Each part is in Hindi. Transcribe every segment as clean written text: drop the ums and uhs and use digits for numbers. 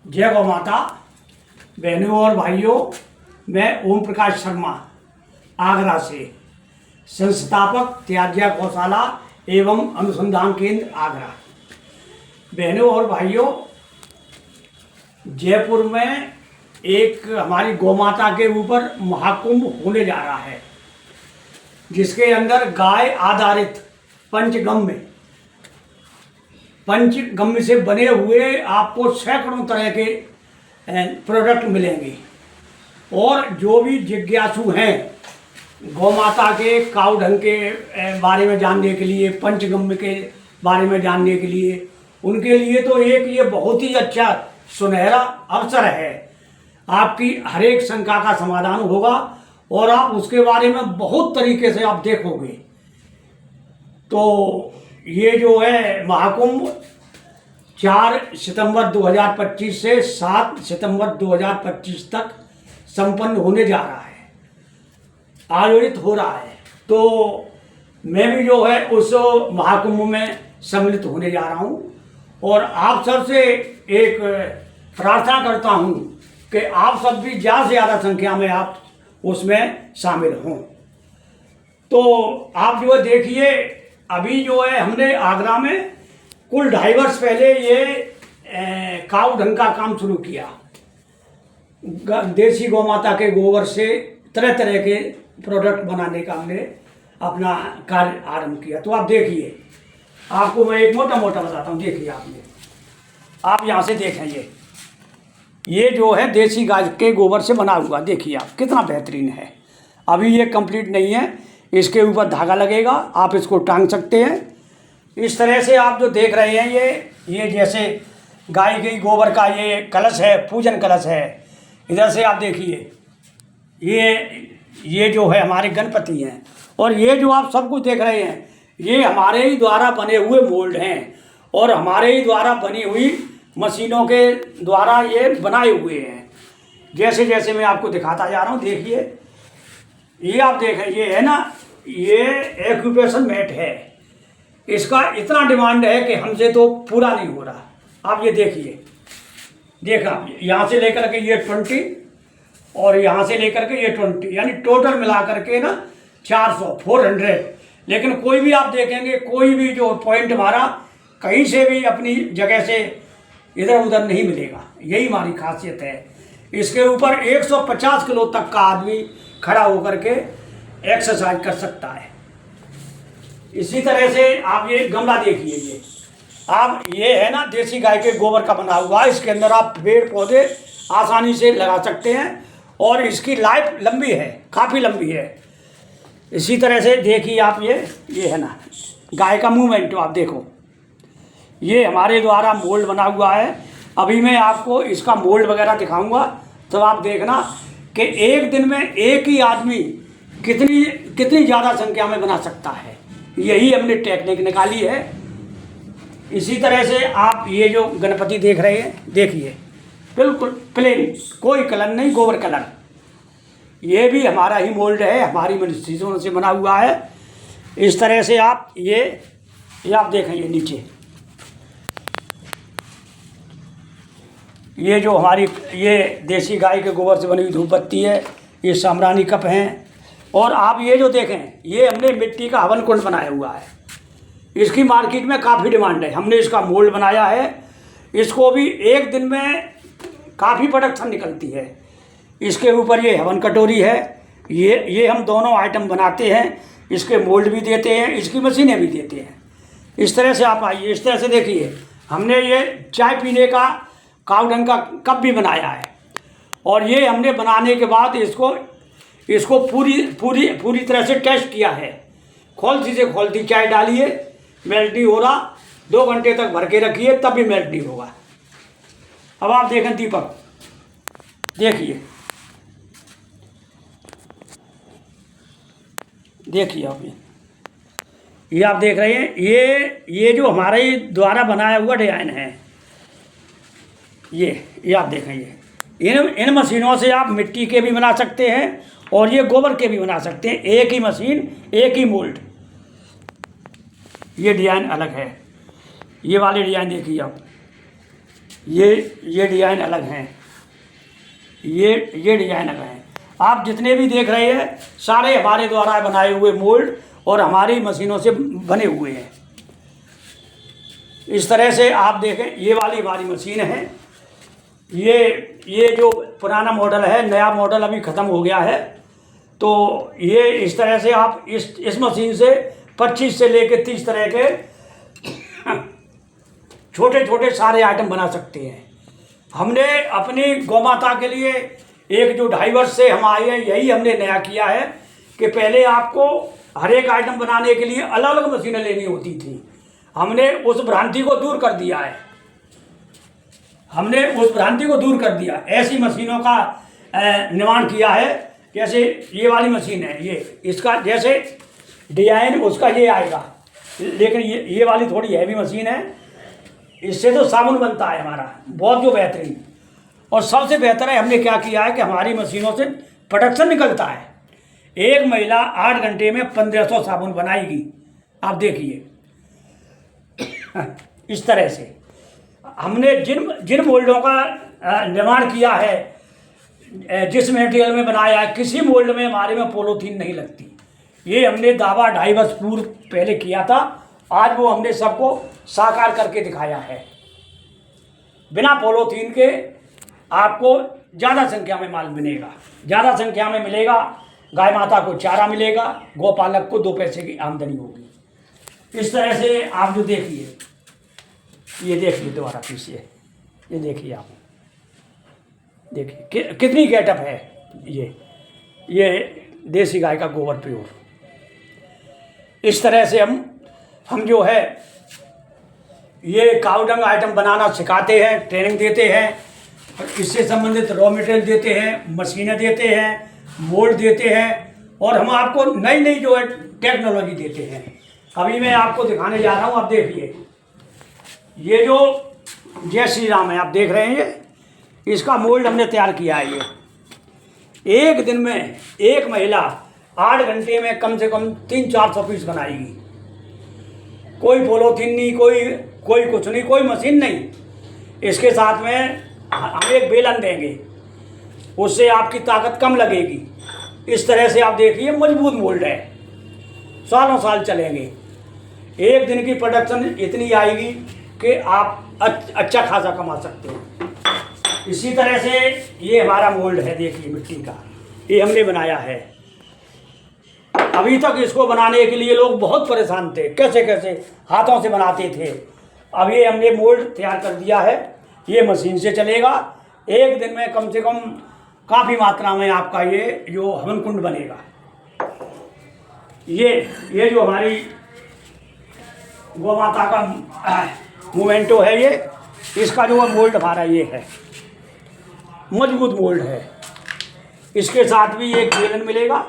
जय गौ माता। बहनों और भाइयों, मैं ओम प्रकाश शर्मा आगरा से, संस्थापक त्याज्य गौशाला एवं अनुसंधान केंद्र आगरा। बहनों और भाइयों, जयपुर में एक हमारी गौ माता के ऊपर महाकुंभ होने जा रहा है, जिसके अंदर गाय आधारित पंचगम्य से बने हुए आपको सैकड़ों तरह के प्रोडक्ट मिलेंगे। और जो भी जिज्ञासु हैं गौ माता के काऊ ढंग के बारे में जानने के लिए, पंचगम्य के बारे में जानने के लिए, उनके लिए तो एक ये बहुत ही अच्छा सुनहरा अवसर है। आपकी हर एक शंका का समाधान होगा और आप उसके बारे में बहुत तरीके से आप देखोगे। तो ये जो है महाकुंभ 4 सितंबर 2025 से 7 सितंबर 2025 तक संपन्न होने जा रहा है, आयोजित हो रहा है। तो मैं भी जो है उस महाकुंभ में सम्मिलित होने जा रहा हूँ और आप सबसे एक प्रार्थना करता हूँ कि आप सब भी ज़्यादा से ज़्यादा संख्या में आप उसमें शामिल हों। तो आप जो देखिए, अभी जो है हमने आगरा में कुल 2.5 वर्ष पहले ये काऊ ढंग का काम शुरू किया। देसी गौ माता के गोबर से तरह तरह के प्रोडक्ट बनाने का हमने अपना कार्य आरंभ किया। तो आप देखिए, आपको मैं एक मोटा मोटा बताता हूँ। देखिए आप यहाँ से देखें, ये जो है देसी गाय के गोबर से बना हुआ, देखिए आप कितना बेहतरीन है। अभी ये कंप्लीट नहीं है, इसके ऊपर धागा लगेगा, आप इसको टांग सकते हैं। इस तरह से आप जो देख रहे हैं, ये जैसे गाय के गोबर का ये कलश है, पूजन कलश है। इधर से आप देखिए, ये जो है हमारे गणपति हैं। और ये जो आप सब कुछ देख रहे हैं, ये हमारे ही द्वारा बने हुए मोल्ड हैं और हमारे ही द्वारा बनी हुई मशीनों के द्वारा ये बनाए हुए हैं। जैसे जैसे मैं आपको दिखाता जा रहा हूँ, देखिए ये आप देखें, ये है ना, ये एक्यूपेशन मैट है। इसका इतना डिमांड है कि हमसे तो पूरा नहीं हो रहा। आप ये देखिए, देखा यहाँ से लेकर के ये 20 और यहाँ से लेकर के ये 20, यानी टोटल मिला करके ना 400 लेकिन कोई भी आप देखेंगे, कोई भी जो पॉइंट हमारा कहीं से भी अपनी जगह से इधर उधर नहीं मिलेगा। यही हमारी खासियत है। इसके ऊपर 150 किलो तक का आदमी खड़ा होकर के एक्सरसाइज कर सकता है। इसी तरह से आप ये गमला देखिए, ये है ना देसी गाय के गोबर का बना हुआ। इसके अंदर आप पेड़ पौधे आसानी से लगा सकते हैं और इसकी लाइफ लंबी है, काफ़ी लंबी है। इसी तरह से देखिए आप, ये है ना गाय का मूवमेंट, आप देखो, ये हमारे द्वारा मोल्ड बना हुआ है। अभी मैं आपको इसका मोल्ड वगैरह दिखाऊंगा, तो आप देखना कि एक दिन में एक ही आदमी कितनी ज़्यादा संख्या में बना सकता है। यही हमने टेक्निक निकाली है। इसी तरह से आप ये जो गणपति देख रहे हैं, देखिए बिल्कुल प्लेन, कोई कलर नहीं, गोबर कलर। ये भी हमारा ही मोल्ड है, हमारी मशीनों से बना हुआ है। इस तरह से आप ये आप देखें, ये नीचे ये जो हमारी ये देसी गाय के गोबर से बनी हुई धूप बत्ती है, ये साम्रानी कप हैं। और आप ये जो देखें, ये हमने मिट्टी का हवन कुंड बनाया हुआ है। इसकी मार्केट में काफ़ी डिमांड है। हमने इसका मोल्ड बनाया है। इसको भी एक दिन में काफ़ी प्रोडक्शन निकलती है। इसके ऊपर ये हवन कटोरी है। ये हम दोनों आइटम बनाते हैं। इसके मोल्ड भी देते हैं, इसकी मशीनें भी देते हैं। इस तरह से आप आइए, इस तरह से देखिए, हमने ये चाय पीने का काऊ ढंग का कप भी बनाया है। और ये हमने बनाने के बाद इसको पूरी तरह से टेस्ट किया है। खोलती चाय डालिए, मेल्ट नहीं हो रहा, 2 घंटे तक भर के रखिए, तब भी मेल्ट नहीं होगा। अब आप देखें दीपक, देखिए आप ये आप देख रहे हैं, ये जो हमारे द्वारा बनाया हुआ डिजाइन है। ये आप देखें, इन मशीनों से आप मिट्टी के भी बना सकते हैं और ये गोबर के भी बना सकते हैं। एक ही मशीन, एक ही मोल्ड। ये डिज़ाइन अलग है। ये वाले डिज़ाइन देखिए आप, ये डिज़ाइन अलग हैं, ये डिज़ाइन अलग हैं। आप जितने भी देख रहे हैं सारे हमारे द्वारा बनाए हुए मोल्ड और हमारी मशीनों से बने हुए हैं। इस तरह से आप देखें, ये वाली हमारी मशीन है। ये जो पुराना मॉडल है, नया मॉडल अभी ख़त्म हो गया है। तो ये इस तरह से आप इस मशीन से 25 से लेकर 30 तरह के छोटे छोटे सारे आइटम बना सकते हैं। हमने अपनी गौ माता के लिए एक जो 2.5 वर्ष से हम आए हैं, यही हमने नया किया है कि पहले आपको हर एक आइटम बनाने के लिए अलग अलग मशीनें लेनी होती थी। हमने उस भ्रांति को दूर कर दिया है, हमने उस भ्रांति को दूर कर दिया। ऐसी मशीनों का निर्माण किया है। जैसे ये वाली मशीन है, ये इसका जैसे डिजाइन उसका ये आएगा, लेकिन ये वाली थोड़ी हैवी मशीन है। इससे तो साबुन बनता है हमारा बहुत जो बेहतरीन। और सबसे बेहतर है, हमने क्या किया है कि हमारी मशीनों से प्रोडक्शन निकलता है। एक महिला 8 घंटे में 1500 साबुन बनाएगी। आप देखिए इस तरह से हमने जिन मोल्डों का निर्माण किया है, जिस मटेरियल में बनाया है, किसी मोल्ड में हमारे में पॉलीथीन नहीं लगती। ये हमने दावा 2.5 वर्ष पूर्व पहले किया था। आज वो हमने सबको साकार करके दिखाया है। बिना पॉलीथीन के आपको ज़्यादा संख्या में माल मिलेगा, ज़्यादा संख्या में मिलेगा। गाय माता को चारा मिलेगा, गौपालक को 2 पैसे की आमदनी होगी। इस तरह से आप जो देखिए, ये देखिए दोबारा पीछे, ये देखिए आप देखिए कितनी गेटअप है। ये देसी गाय का गोबर प्योर। इस तरह से हम जो है ये काउडंग आइटम बनाना सिखाते हैं, ट्रेनिंग देते हैं, इससे संबंधित रॉ मटेरियल देते हैं, मशीनें देते हैं, मोल्ड देते हैं, और हम आपको नई नई जो है टेक्नोलॉजी देते हैं। अभी मैं आपको दिखाने जा रहा हूँ। आप देखिए, ये जो जय श्री राम है, आप देख रहे हैं, इसका मोल्ड हमने तैयार किया है। ये एक दिन में एक महिला 8 घंटे में कम से कम 300-400 पीस बनाएगी। कोई पॉलीथीन नहीं, कोई कुछ नहीं, कोई मशीन नहीं। इसके साथ में हम एक बेलन देंगे, उससे आपकी ताकत कम लगेगी। इस तरह से आप देखिए, मजबूत मोल्ड है, सालों साल चलेंगे। एक दिन की प्रोडक्शन इतनी आएगी कि आप अच्छा खासा कमा सकते हैं। इसी तरह से ये हमारा मोल्ड है, देखिए मिट्टी का, ये हमने बनाया है। अभी तक इसको बनाने के लिए लोग बहुत परेशान थे, कैसे कैसे हाथों से बनाते थे। अब ये हमने मोल्ड तैयार कर दिया है, ये मशीन से चलेगा। एक दिन में कम से कम काफ़ी मात्रा में आपका ये जो हवन कुंड बनेगा। ये जो हमारी गौ माता का मोमेंटो है, ये इसका जो मोल्ड हमारा ये है, मजबूत मोल्ड है। इसके साथ भी एक बेलन मिलेगा,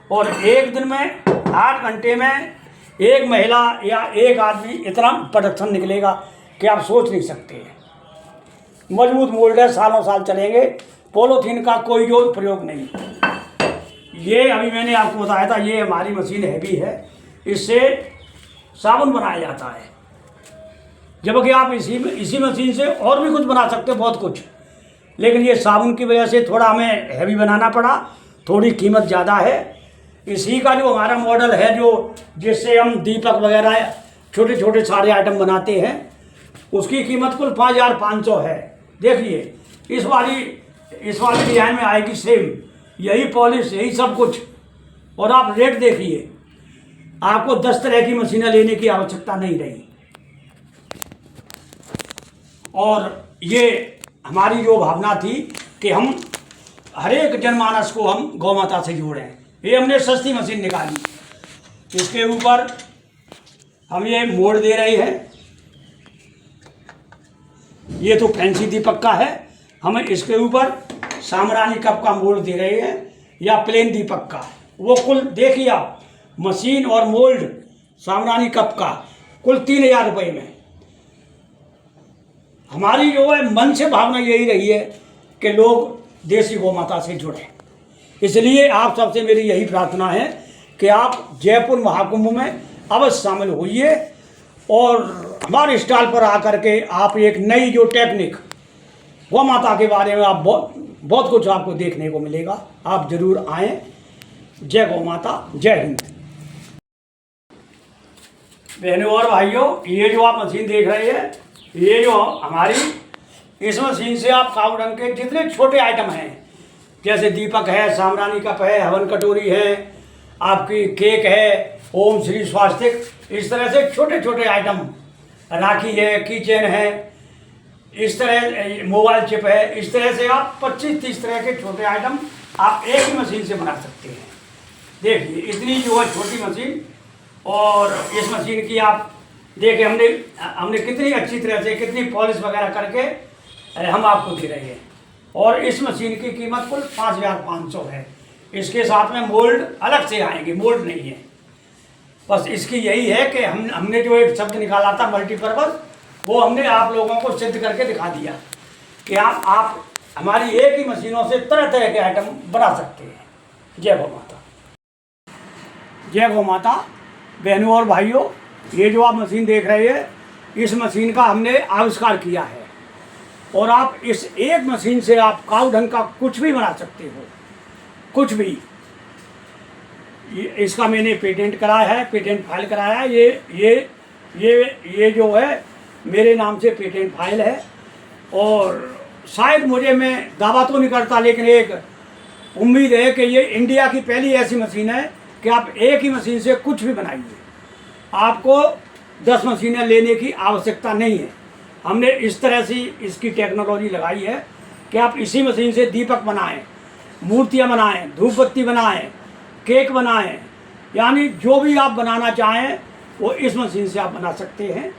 और एक दिन में 8 घंटे में एक महिला या एक आदमी इतना प्रोडक्शन निकलेगा कि आप सोच नहीं सकते। मजबूत मोल्ड है, सालों साल चलेंगे। पॉलीथीन का कोई जो प्रयोग नहीं। ये अभी मैंने आपको बताया था, ये हमारी मशीन हैवी है, इससे साबुन बनाया जाता है। जबकि आप इसी मशीन से और भी कुछ बना सकते हो, बहुत कुछ। लेकिन ये साबुन की वजह से थोड़ा हमें हैवी बनाना पड़ा, थोड़ी कीमत ज़्यादा है। इसी का जो हमारा मॉडल है, जो जिससे हम दीपक वगैरह छोटे छोटे सारे आइटम बनाते हैं, उसकी कीमत कुल 5500 है। देखिए, इस वाली डिजाइन में आएगी सेम, यही पॉलिश, यही सब कुछ। और आप रेट देखिए, आपको 10 तरह की मशीनें लेने की आवश्यकता नहीं रही। और ये हमारी जो भावना थी कि हम हर एक जनमानस को हम गौ माता से जोड़ें। ये हमने सस्ती मशीन निकाली, इसके ऊपर हम ये मोड़ दे रहे हैं। ये तो फैंसी दीपक का है, हम इसके ऊपर सामरानी कप का मोड़ दे रहे हैं, या प्लेन दीपक का। वो कुल देखिए आप, मशीन और मोल्ड सामरानी कप का कुल 3000 रुपये में। हमारी जो है मन से भावना यही रही है कि लोग देसी गौ माता से जुड़ें। इसलिए आप सबसे मेरी यही प्रार्थना है कि आप जयपुर महाकुंभ में अवश्य शामिल होइए, और हमारे स्टॉल पर आकर के आप एक नई जो टेक्निक गौ माता के बारे में आप बहुत कुछ आपको देखने को मिलेगा। आप जरूर आएँ। जय गौ माता, जय हिंद। बहनों और भाइयों, ये जो आप मशीन देख रहे हैं, ये जो हमारी, इस मशीन से आप काऊ रंग के जितने छोटे आइटम हैं, जैसे दीपक है, सामरानी कप है, हवन कटोरी है, आपकी केक है, ओम श्री स्वास्तिक, इस तरह से छोटे छोटे आइटम, राखी है, की चेन है, इस तरह मोबाइल चिप है, इस तरह से आप 25-30 तरह के छोटे आइटम आप एक ही मशीन से बना सकते हैं। देखिए इतनी जो है छोटी मशीन, और इस मशीन की आप देखिए हमने कितनी अच्छी तरह से, कितनी पॉलिश वगैरह करके हम आपको दे रहे हैं। और इस मशीन की कीमत कुल 5500 है। इसके साथ में मोल्ड अलग से आएंगे, मोल्ड नहीं है। बस इसकी यही है कि हमने जो एक शब्द निकाला था मल्टीपर्पज़, वो हमने आप लोगों को सिद्ध करके दिखा दिया कि आप हमारी एक ही मशीनों से तरह तरह के आइटम बना सकते हैं। जय गौ माता, जय गौ माता। बहनों और भाइयों, ये जो आप मशीन देख रहे हैं, इस मशीन का हमने आविष्कार किया है, और आप इस एक मशीन से आप काऊ ढंग का कुछ भी बना सकते हो, कुछ भी। इसका मैंने पेटेंट कराया है, पेटेंट फाइल कराया है। ये जो है मेरे नाम से पेटेंट फाइल है, और शायद मैं दावा तो नहीं करता, लेकिन एक उम्मीद है कि ये इंडिया की पहली ऐसी मशीन है कि आप एक ही मशीन से कुछ भी बनाइए। आपको 10 मशीनें लेने की आवश्यकता नहीं है। हमने इस तरह से इसकी टेक्नोलॉजी लगाई है कि आप इसी मशीन से दीपक बनाएं, मूर्तियां बनाएं, धूप बत्ती बनाएं, केक बनाएं, यानी जो भी आप बनाना चाहें वो इस मशीन से आप बना सकते हैं।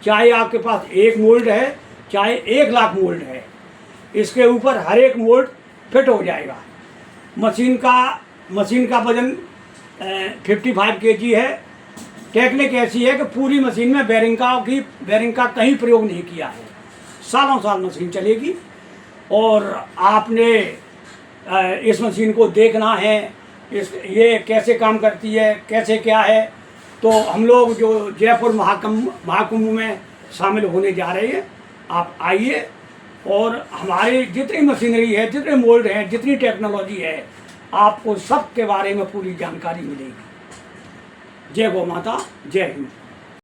चाहे आपके पास 1 मोल्ड है, चाहे 1 लाख मोल्ड है, इसके ऊपर हर एक मोल्ड फिट हो जाएगा। मशीन का वजन 55 kg है। टेक्निक ऐसी है कि पूरी मशीन में बेरिंग का कहीं प्रयोग नहीं किया है। सालों साल मशीन चलेगी, और आपने इस मशीन को देखना है, ये कैसे काम करती है, कैसे क्या है। तो हम लोग जो जयपुर महाकुंभ में शामिल होने जा रहे हैं, आप आइए, और हमारी जितनी मशीनरी है, जितने मोल्ड हैं, जितनी टेक्नोलॉजी है, आपको सब के बारे में पूरी जानकारी मिलेगी। जय गौ माता, जय हिंद।